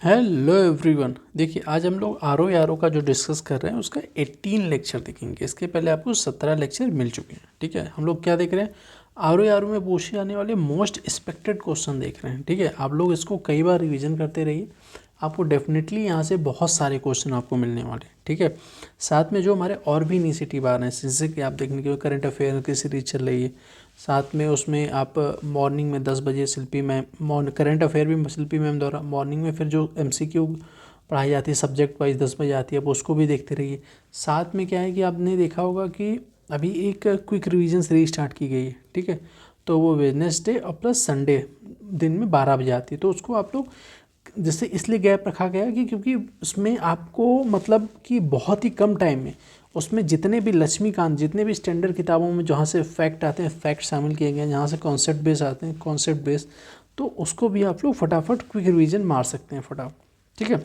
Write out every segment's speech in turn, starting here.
Hello everyone. देखिए आज हम लोग आर ओ का जो डिस्कस कर रहे हैं उसका 18 लेक्चर देखेंगे। इसके पहले आपको 17 लेक्चर मिल चुके हैं। ठीक है, हम लोग क्या देख रहे हैं, आर ओ में पूछे जाने वाले मोस्ट एक्सपेक्टेड क्वेश्चन देख रहे हैं। ठीक है, आप लोग इसको कई बार रिवीजन करते रहिए, आपको डेफिनेटली यहाँ से बहुत सारे क्वेश्चन आपको मिलने वाले। ठीक है, साथ में जो हमारे और भी इनिशिएटिव आ रहे हैं, जैसे कि आप देखने के करंट अफेयर की सीरीज चल रही है, साथ में उसमें आप मॉर्निंग में 10 बजे शिल्पी मैम करंट अफेयर भी शिल्पी मैम द्वारा मॉर्निंग में, फिर जो MCQ पढ़ाई जाती है सब्जेक्ट वाइज 10 बजे आती है, आप उसको भी देखते रहिए। साथ में क्या है कि आपने देखा होगा कि अभी एक क्विक रिवीजन सीरीज स्टार्ट की गई है। ठीक है, तो वो वेडनेसडे और प्लस संडे दिन में 12 बजे आती है, तो उसको आप लोग जैसे इसलिए गैप रखा गया है कि क्योंकि उसमें आपको मतलब कि बहुत ही कम टाइम में उसमें जितने भी लक्ष्मीकांत, जितने भी स्टैंडर्ड किताबों में जहाँ से फैक्ट आते हैं फैक्ट शामिल किए गए हैं, जहाँ से कॉन्सेप्ट बेस आते हैं कॉन्सेप्ट बेस, तो उसको भी आप लोग फटाफट क्विक रिवीजन मार सकते हैं फटाफट। ठीक है,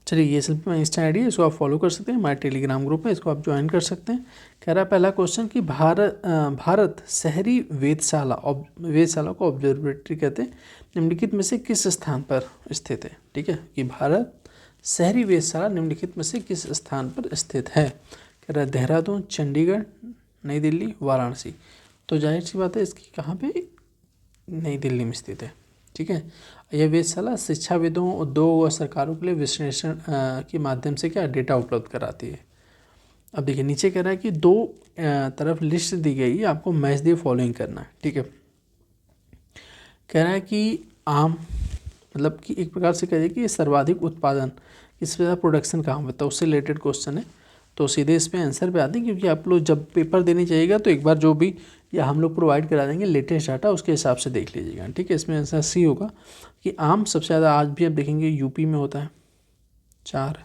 चलिए ये सिर्फ इंस्टा आई डी है, इसको आप फॉलो कर सकते हैं, हमारे टेलीग्राम ग्रुप है, इसको आप ज्वाइन कर सकते हैं। कह रहा है पहला क्वेश्चन कि भारत शहरी वेधशाला को ऑब्जर्वेटरी कहते हैं, निम्नलिखित में से किस स्थान पर स्थित है। ठीक है, कि भारत शहरी वेधशाला निम्नलिखित में से किस स्थान पर स्थित है। कह रहा है देहरादून, चंडीगढ़, नई दिल्ली, वाराणसी। तो जाहिर सी बात है इसकी कहाँ पे, नई दिल्ली में स्थित है। ठीक है, यह वेधशाला शिक्षाविदों, उद्योग और सरकारों के लिए विश्लेषण के माध्यम से क्या डेटा उपलब्ध कराती है। अब देखिए नीचे कह रहा है कि दो तरफ लिस्ट दी गई है, आपको मैच दी फॉलोइंग करना है। ठीक है, कह रहा है कि आम मतलब कि एक प्रकार से कहिए कि सर्वाधिक उत्पादन इससे ज़्यादा प्रोडक्शन कहाँ होता है, उससे रिलेटेड क्वेश्चन है, तो सीधे इस पे आंसर पे आते हैं। क्योंकि आप लोग जब पेपर देने जाइएगा तो एक बार जो भी या हम लोग प्रोवाइड करा देंगे लेटेस्ट डाटा, उसके हिसाब से देख लीजिएगा। ठीक है, इसमें आंसर सी होगा कि आम सबसे ज़्यादा आज भी आप देखेंगे यूपी में होता है 4।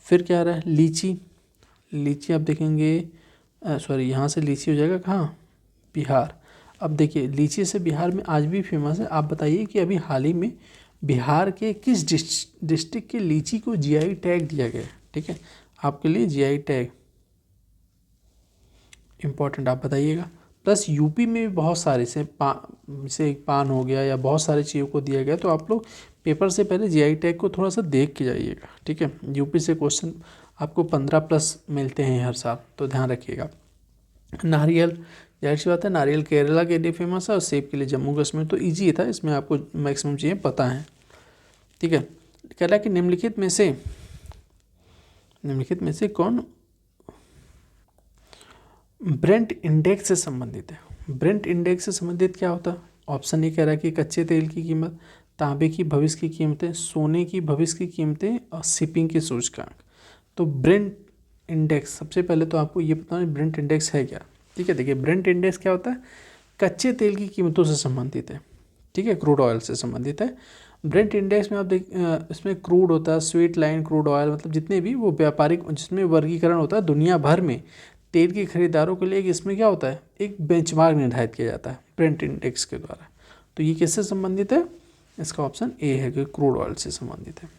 फिर क्या आ रहा है, लीची आप देखेंगे सॉरी यहाँ से लीची हो जाएगा कहाँ, बिहार। अब देखिए लीची से बिहार में आज भी फेमस है। आप बताइए कि अभी हाल ही में बिहार के किस डिस्ट्रिक्ट के लीची को GI टैग दिया गया है। ठीक है, आपके लिए GI टैग इम्पॉर्टेंट, आप बताइएगा। प्लस यूपी में भी बहुत सारे से पान हो गया या बहुत सारी चीज़ों को दिया गया, तो आप लोग पेपर से पहले GI टैग को थोड़ा सा देख के जाइएगा। ठीक है, यूपी से क्वेश्चन आपको 15+ मिलते हैं हर साल, तो ध्यान रखिएगा। नारियल, जाहिर सी बात है नारियल केरला के लिए फेमस है और सेब के लिए जम्मू कश्मीर, तो ईजी था, इसमें आपको मैक्सिमम चीज़ें पता हैं। ठीक है, कह रहा है कि निम्नलिखित में से कौन ब्रेंट इंडेक्स से संबंधित है। ब्रेंट इंडेक्स से संबंधित क्या होता है, ऑप्शन ए कह रहा है कि कच्चे तेल की कीमत, तांबे की भविष्य की कीमतें, सोने की भविष्य की कीमतें और शिपिंग के सूचकांक। तो ब्रेंट इंडेक्स, सबसे पहले तो आपको ये पता है ब्रेंट इंडेक्स है क्या। ठीक है, देखिए ब्रेंट इंडेक्स क्या होता है, कच्चे तेल की कीमतों से संबंधित है। ठीक है, क्रूड ऑयल से संबंधित है। ब्रेंट इंडेक्स में आप इसमें क्रूड होता है, स्वीट लाइन क्रूड ऑयल, मतलब जितने भी वो व्यापारिक जिसमें वर्गीकरण होता है दुनिया भर में तेल के खरीदारों के लिए, इसमें क्या होता है एक बेंचमार्क निर्धारित किया जाता है ब्रेंट इंडेक्स के द्वारा। तो ये किससे संबंधित है, इसका ऑप्शन ए है कि क्रूड ऑयल से संबंधित है।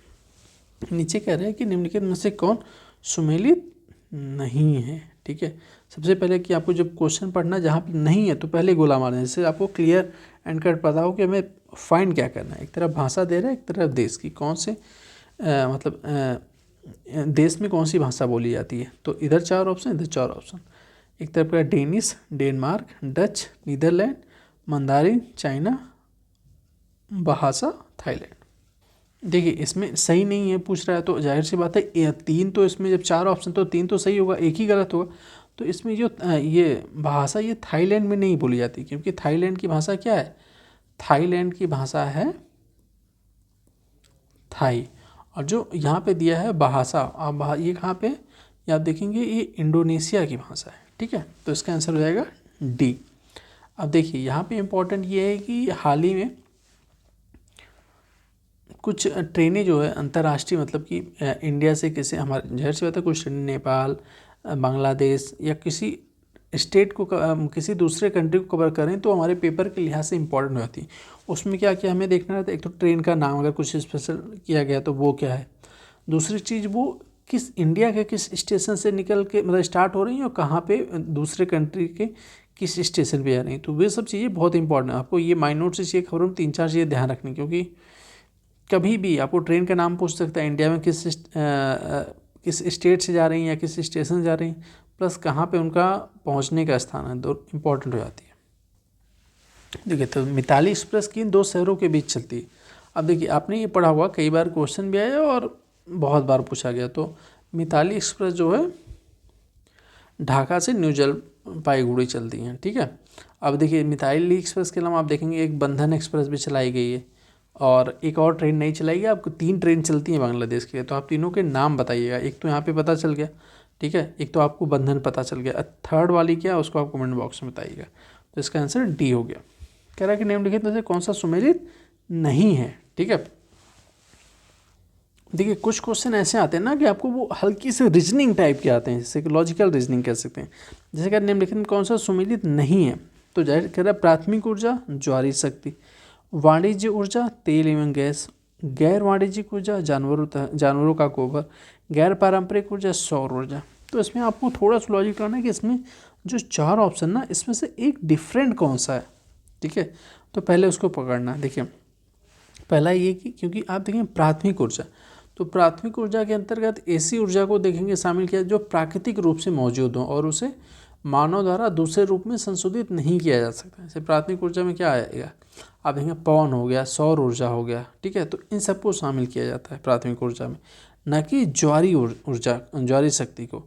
नीचे कह रहे हैं कि निम्नलिखित में से कौन सुमेलित नहीं है। ठीक है, सबसे पहले कि आपको जब क्वेश्चन पढ़ना जहाँ पर नहीं है तो पहले गोला मारना है, जिससे आपको क्लियर एंड कट पता हो कि हमें फाइंड क्या करना है। एक तरफ भाषा दे रहा है, एक तरफ देश की कौन से देश में कौन सी भाषा बोली जाती है, तो इधर 4 ऑप्शन, इधर 4 ऑप्शन। एक तरफ का Danish, Denmark, Dutch, Netherlands, Mandarin, China, Bahasa, Thailand. देखिए इसमें सही नहीं है पूछ रहा है, तो जाहिर सी बात है 3 तो इसमें जब 4 ऑप्शन तो 3 तो सही होगा, एक ही गलत होगा। तो इसमें जो ये भाषा ये थाईलैंड में नहीं बोली जाती, क्योंकि थाईलैंड की भाषा क्या है, थाईलैंड की भाषा है थाई। और जो यहाँ पे दिया है बहासा, अब ये कहाँ पे, ये आप देखेंगे ये इंडोनेशिया की भाषा है। ठीक है, तो इसका आंसर हो जाएगा डी। अब देखिए यहाँ पे इम्पोर्टेंट ये है कि हाल ही में कुछ ट्रेनें जो है अंतर्राष्ट्रीय, मतलब कि इंडिया से किसी हमारे जाहिर सी बात है कुछ ट्रेनें नेपाल, बांग्लादेश या किसी स्टेट को किसी दूसरे कंट्री को कवर करें, तो हमारे पेपर के लिहाज से इंपॉर्टेंट हो जाती है। उसमें क्या क्या हमें देखना रहता है, एक तो ट्रेन का नाम अगर कुछ स्पेशल किया गया तो वो क्या है, दूसरी चीज़ वो किस इंडिया के किस स्टेशन से निकल के मतलब स्टार्ट हो रही हैं और कहाँ पे दूसरे कंट्री के किस स्टेशन पे आ रही हैं, तो वे सब चीज़ें बहुत इंपॉर्टेंट है। आपको ये माइंड नोट से चाहिए, खबरों में 3-4 चीज़ें ध्यान रखनी, क्योंकि कभी भी आपको ट्रेन का नाम पूछ सकता है, इंडिया में किस स्टेट से जा रही हैं या किस स्टेशन से जा रही हैं, प्लस कहाँ पे उनका पहुँचने का स्थान है, दो इम्पोर्टेंट हो जाती है। देखिए तो मिताली एक्सप्रेस किन दो शहरों के बीच चलती है। अब देखिए आपने ये पढ़ा हुआ, कई बार क्वेश्चन भी आया और बहुत बार पूछा गया। तो मिताली एक्सप्रेस जो है ढाका से न्यू जलपाईगुड़ी चलती हैं, ठीक है। अब देखिए मिताली एक्सप्रेस के अलावा आप देखेंगे एक बंधन एक्सप्रेस भी चलाई गई है और एक और ट्रेन नहीं चलाई गई। आपको 3 ट्रेन चलती हैं बांग्लादेश के, तो आप तीनों के नाम बताइएगा। एक तो यहाँ पे पता चल गया, ठीक है, एक तो आपको बंधन पता चल गया, थर्ड वाली क्या है उसको आप कमेंट बॉक्स में बताइएगा। तो इसका आंसर डी हो गया। कह रहा है कि नेम लिखित में से कौन सा सुमेलित नहीं है, ठीक है। देखिए कुछ क्वेश्चन ऐसे आते हैं ना कि आपको वो हल्की से रीजनिंग टाइप के आते हैं, जैसे कि लॉजिकल रीजनिंग कह सकते हैं। जैसे कि निम्नलिखित में कौन सा सुमेलित नहीं है, तो जाहिर कह रहा है प्राथमिक ऊर्जा ज्वारी शक्ति, वाणिज्य ऊर्जा तेल एवं गैस, गैर वाणिज्यिक ऊर्जा जानवरों का गोबर, गैर पारंपरिक ऊर्जा सौर ऊर्जा। तो इसमें आपको थोड़ा सा लॉजिक करना है कि इसमें जो 4 ऑप्शन ना, इसमें से एक डिफरेंट कौन सा है, ठीक है। तो पहले उसको पकड़ना। देखिए पहला ये कि क्योंकि आप देखें प्राथमिक ऊर्जा, तो प्राथमिक ऊर्जा के अंतर्गत ऐसी ऊर्जा को देखेंगे शामिल किया जो प्राकृतिक रूप से मौजूद हो और उसे मानव द्वारा दूसरे रूप में संशोधित नहीं किया जा सकता। जैसे प्राथमिक ऊर्जा में क्या आएगा, आप देखेंगे पवन हो गया, सौर ऊर्जा हो गया, ठीक है। तो इन सबको शामिल किया जाता है प्राथमिक ऊर्जा में, न कि ज्वारी शक्ति को।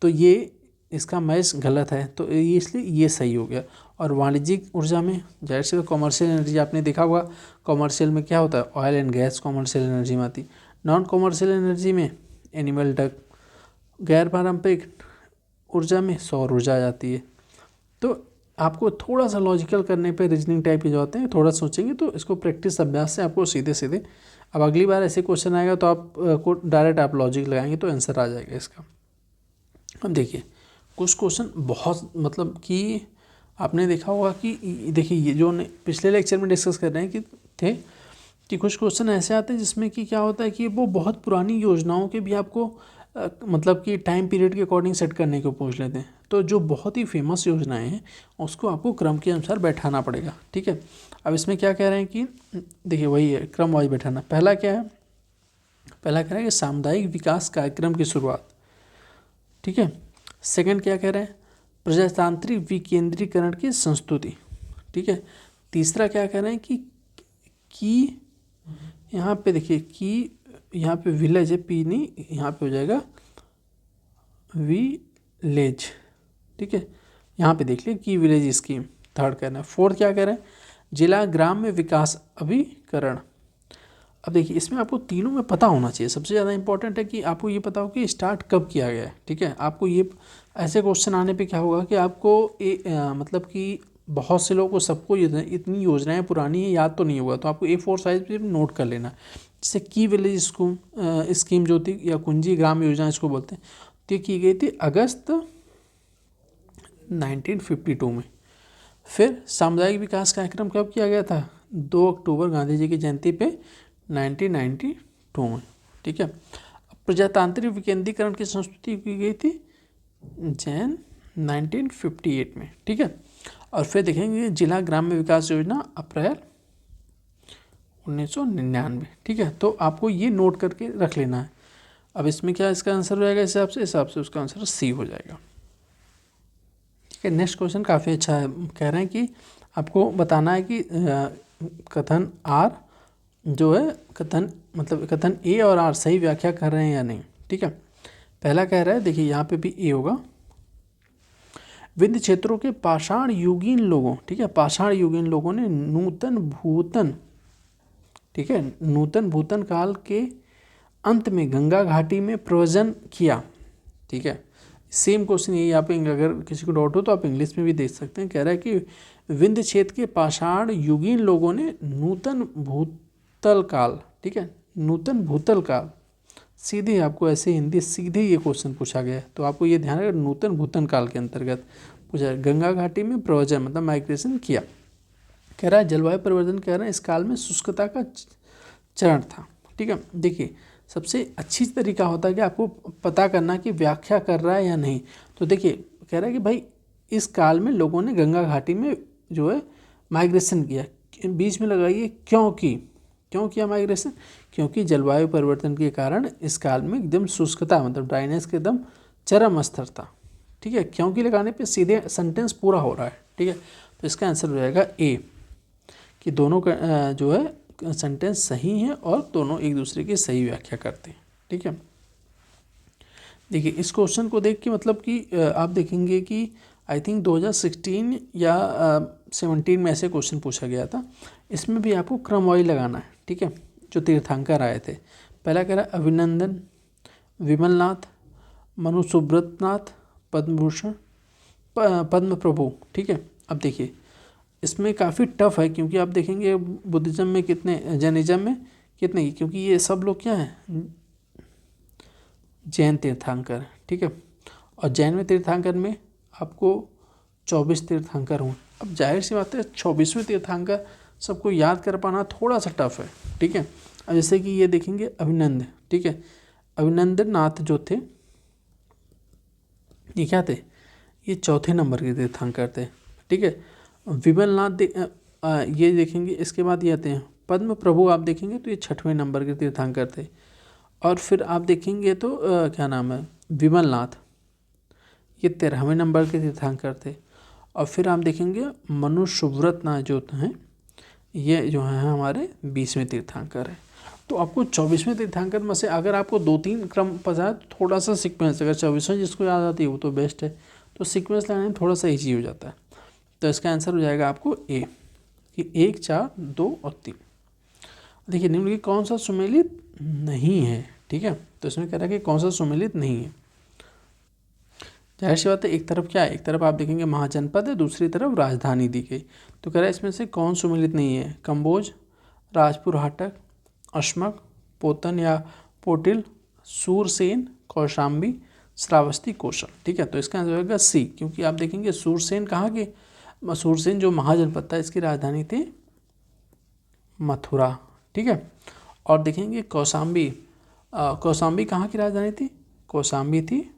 तो ये इसका मैच गलत है, तो इसलिए ये सही हो गया। और वाणिज्यिक ऊर्जा में जाहिर से कॉमर्शियल एनर्जी आपने देखा होगा, कॉमर्शियल में क्या होता है, oil and gas commercial energy में आती। नॉन कॉमर्शियल एनर्जी में एनिमल डक, गैर पारंपरिक ऊर्जा में सौर ऊर्जा आ जाती है। तो आपको थोड़ा सा लॉजिकल करने पे रीजनिंग टाइप के जो होते हैं थोड़ा सोचेंगे तो इसको प्रैक्टिस अभ्यास से आपको सीधे सीधे, अब अगली बार ऐसे क्वेश्चन आएगा तो आप को डायरेक्ट आप लॉजिक लगाएंगे तो आंसर आ जाएगा इसका। अब देखिए कुछ क्वेश्चन बहुत मतलब कि आपने देखा होगा कि देखिए ये जो पिछले लेक्चर में डिस्कस कर रहे हैं कि कुछ क्वेश्चन ऐसे आते हैं जिसमें कि क्या होता है कि वो बहुत पुरानी योजनाओं के भी आपको मतलब कि टाइम पीरियड के अकॉर्डिंग सेट करने को पूछ लेते हैं। तो जो बहुत ही फेमस योजनाएं हैं उसको आपको क्रम के अनुसार बैठाना पड़ेगा, ठीक है। अब इसमें क्या कह रहे हैं कि देखिए वही है क्रम वाइज बैठाना। पहला क्या है, पहला कह रहा है कि सामुदायिक विकास कार्यक्रम की शुरुआत, ठीक है। सेकंड क्या कह रहे हैं, प्रजातांत्रिक विकेंद्रीकरण की संस्तुति, ठीक है। तीसरा क्या कह रहे हैं कि यहाँ पे देखिए कि यहाँ पे विलेज है, पी नहीं, यहाँ पे हो जाएगा विलेज, ठीक है। यहाँ पे देख लिया कि विलेज स्कीम। थर्ड कह रहे हैं। फोर्थ क्या कह रहे हैं, जिला ग्राम में विकास अभिकरण। अब देखिए इसमें आपको तीनों में पता होना चाहिए। सबसे ज़्यादा इंपॉर्टेंट है कि आपको ये पता हो कि स्टार्ट कब किया गया है, ठीक है। आपको ये ऐसे क्वेश्चन आने पे क्या होगा कि आपको मतलब कि बहुत से लोगों को सबको इतनी योजनाएं पुरानी है याद तो नहीं होगा, तो आपको A4 साइज पे नोट कर लेना। जैसे की विलेज स्कीम जो थी या कुंजी ग्राम योजना इसको बोलते हैं, तो ये की गई थी अगस्त 1952 में। फिर सामुदायिक विकास कार्यक्रम कब किया गया था, 2 अक्टूबर गांधी जी की जयंती पे 1992 में, ठीक है। प्रजातांत्रिक विकेंद्रीकरण की संस्तुति की गई थी जैन 1958 में, ठीक है। और फिर देखेंगे जिला ग्राम्य विकास योजना अप्रैल 1999, ठीक है। तो आपको ये नोट करके रख लेना है। अब इसमें क्या इसका आंसर हो जाएगा, हिसाब से उसका आंसर सी हो जाएगा, ठीक है। नेक्स्ट क्वेश्चन काफ़ी अच्छा है। कह रहे हैं कि आपको बताना है कि कथन आर जो है कथन ए और आर सही व्याख्या कर रहे हैं या नहीं, ठीक है। पहला कह रहा है, देखिए यहाँ पे भी ए होगा, विंध्य क्षेत्रों के पाषाण युगीन लोगों, ठीक है, पाषाण युगीन लोगों ने नूतन भूतन काल के अंत में गंगा घाटी में प्रव्रजन किया, ठीक है। सेम क्वेश्चन ये यहाँ पे अगर किसी को डाउट हो तो आप इंग्लिश में भी देख सकते हैं। कह रहा है कि विंध्य क्षेत्र के पाषाण युगीन लोगों ने नूतन भूतल काल, ठीक है, नूतन भूतल काल, सीधे आपको ऐसे हिंदी सीधे ये क्वेश्चन पूछा गया है। तो आपको ये ध्यान रखना, नूतन भूतन काल के अंतर्गत पूछा है। गंगा घाटी में प्रव्रजन मतलब माइग्रेशन किया। कह रहा है जलवायु परिवर्तन, कह रहे हैं इस काल में शुष्कता का चरण था, ठीक है। देखिए सबसे अच्छी तरीका होता है कि आपको पता करना कि व्याख्या कर रहा है या नहीं। तो देखिए कह रहा है कि भाई इस काल में लोगों ने गंगा घाटी में जो है माइग्रेशन किया, बीच में लगाइए क्यों किया माइग्रेशन? क्योंकि जलवायु परिवर्तन के कारण इस काल में एकदम शुष्कता मतलब ड्राइनेस के एकदम चरम स्तर था। ठीक है, क्योंकि लगाने पे सीधे सेंटेंस पूरा हो रहा है। ठीक है, तो इसका आंसर हो जाएगा ए, कि दोनों का जो है सेंटेंस सही है और दोनों एक दूसरे की सही व्याख्या करते हैं। ठीक है, देखिए इस क्वेश्चन को देख के मतलब कि आप देखेंगे कि आई थिंक 2016 या 17 में ऐसे क्वेश्चन पूछा गया था। इसमें भी आपको क्रम वाइज लगाना है। ठीक है, जो तीर्थंकर आए थे, पहला कह रहा है अभिनंदन, विमलनाथ, मनु सुब्रतनाथ, पद्मभूषण, पद्म प्रभु। ठीक है, अब देखिए इसमें काफ़ी टफ है, क्योंकि आप देखेंगे बुद्धिज्म में कितने, जैनिज्म में कितने, क्योंकि ये सब लोग क्या हैं, जैन तीर्थंकर। ठीक है, और जैन में तीर्थंकर में आपको 24 तीर्थंकर हुए। अब जाहिर सी बात है 24वें तीर्थंकर सबको याद कर पाना थोड़ा सा टफ है। ठीक है, अब जैसे कि ये देखेंगे अभिनंद। ठीक है, अभिनंदन नाथ जो थे ये क्या थे, ये चौथे नंबर के तीर्थंकर थे। ठीक है, विमलनाथ ये देखेंगे, इसके बाद ये आते हैं पद्म प्रभु, आप देखेंगे तो ये 6वें नंबर के तीर्थंकर थे। और फिर आप देखेंगे तो क्या नाम है, विमलनाथ, ये 13वें नंबर के तीर्थंकर थे। और फिर आप देखेंगे मनु सुब्रतनाथ जो हैं, ये जो हैं हमारे 20वें तीर्थंकर है। तो आपको 24वें तीर्थंकर में से अगर आपको 2-3 क्रम पता है, थोड़ा सा सीक्वेंस, अगर 24वें जिसको याद आती है वो तो बेस्ट है, तो सीक्वेंस लगाने में थोड़ा सा ईजी हो जाता है। तो इसका आंसर हो जाएगा आपको ए, कि 1, 4, 2 और 3। देखिए निम्नलिखित कौन सा सुमेलित नहीं है। ठीक है, तो इसमें कह रहा है कि कौन सा सुमेलित नहीं है। जाहिर सी बात है, एक तरफ क्या है, एक तरफ आप देखेंगे महाजनपद है, दूसरी तरफ राजधानी दी गई। तो कह रहा है इसमें से कौन सुमेलित नहीं है, कंबोज, राजपुर हाटक, अश्मक, पोतन या पोटिल, सूरसेन, कौशाम्बी, श्रावस्ती, कौशल। ठीक है, तो इसका आंसर होगा सी, क्योंकि आप देखेंगे सूरसेन कहाँ के, सूरसेन जो महाजनपद था इसकी राजधानी थी मथुरा। ठीक है, और देखेंगे कौशाम्बी, कौशाम्बी कहाँ की राजधानी थी, कौशाम्बी थी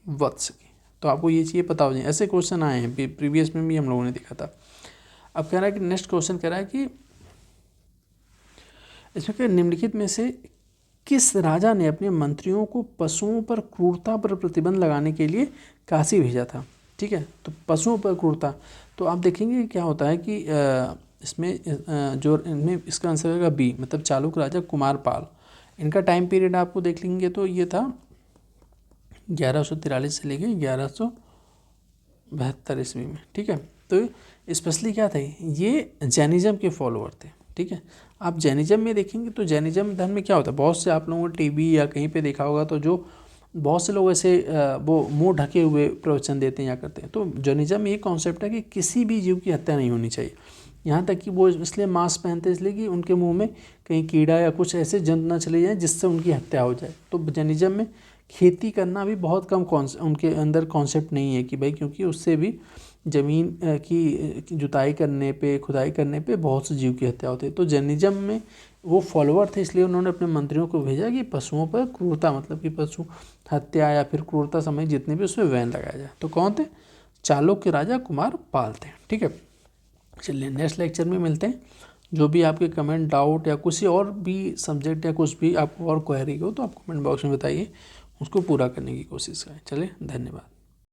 वत्स की। तो आपको ये चीज़ें पता हो जाए, ऐसे क्वेश्चन आए हैं प्रीवियस में भी हम लोगों ने देखा था। अब कह रहा है कि नेक्स्ट क्वेश्चन कह रहा है कि इसमें क्या, निम्नलिखित में से किस राजा ने अपने मंत्रियों को पशुओं पर क्रूरता पर प्रतिबंध लगाने के लिए काशी भेजा था। ठीक है, तो पशुओं पर क्रूरता, तो आप देखेंगे क्या होता है कि इसमें जो इनमें इसका आंसर होगा बी, मतलब चालुक्य राजा कुमारपाल। इनका टाइम पीरियड आपको देख लेंगे तो ये था 1143 से लेके 1172 ईस्वी में। ठीक है, तो स्पेशली क्या थे, ये जैनिज्म के फॉलोअर थे। ठीक है, आप जैनिज्म में देखेंगे तो जैनिज्म धर्म में क्या होता है, बहुत से आप लोगों ने टीवी या कहीं पे देखा होगा, तो जो बहुत से लोग ऐसे वो मुंह ढके हुए प्रवचन देते हैं या करते हैं। तो जैनिज्म में ये कॉन्सेप्ट है कि किसी भी जीव की हत्या नहीं होनी चाहिए, यहाँ तक कि वो इसलिए मास्क पहनते हैं इसलिए कि उनके मुंह में कहीं कीड़ा या कुछ ऐसे जंतु ना चले जाए जिससे उनकी हत्या हो जाए। तो जैनिज्म में खेती करना भी बहुत कम उनके अंदर कॉन्सेप्ट नहीं है कि भाई, क्योंकि उससे भी ज़मीन की जुताई करने पे, खुदाई करने पे बहुत से जीव की हत्या होती है। तो जैनिज्म में वो फॉलोअर थे, इसलिए उन्होंने अपने मंत्रियों को भेजा कि पशुओं पर क्रूरता, मतलब कि पशु हत्या या फिर क्रूरता समय जितने भी उसमें बैन लगाया जाए। तो कौन थे, चालुक्य राजा कुमारपाल थे। ठीक है, चलिए नेक्स्ट लेक्चर में मिलते हैं। जो भी आपके कमेंट, डाउट या कुछ और भी सब्जेक्ट या कुछ भी आपको और क्वेरी हो तो आप कमेंट बॉक्स में बताइए, उसको पूरा करने की कोशिश करें। चलिए, धन्यवाद।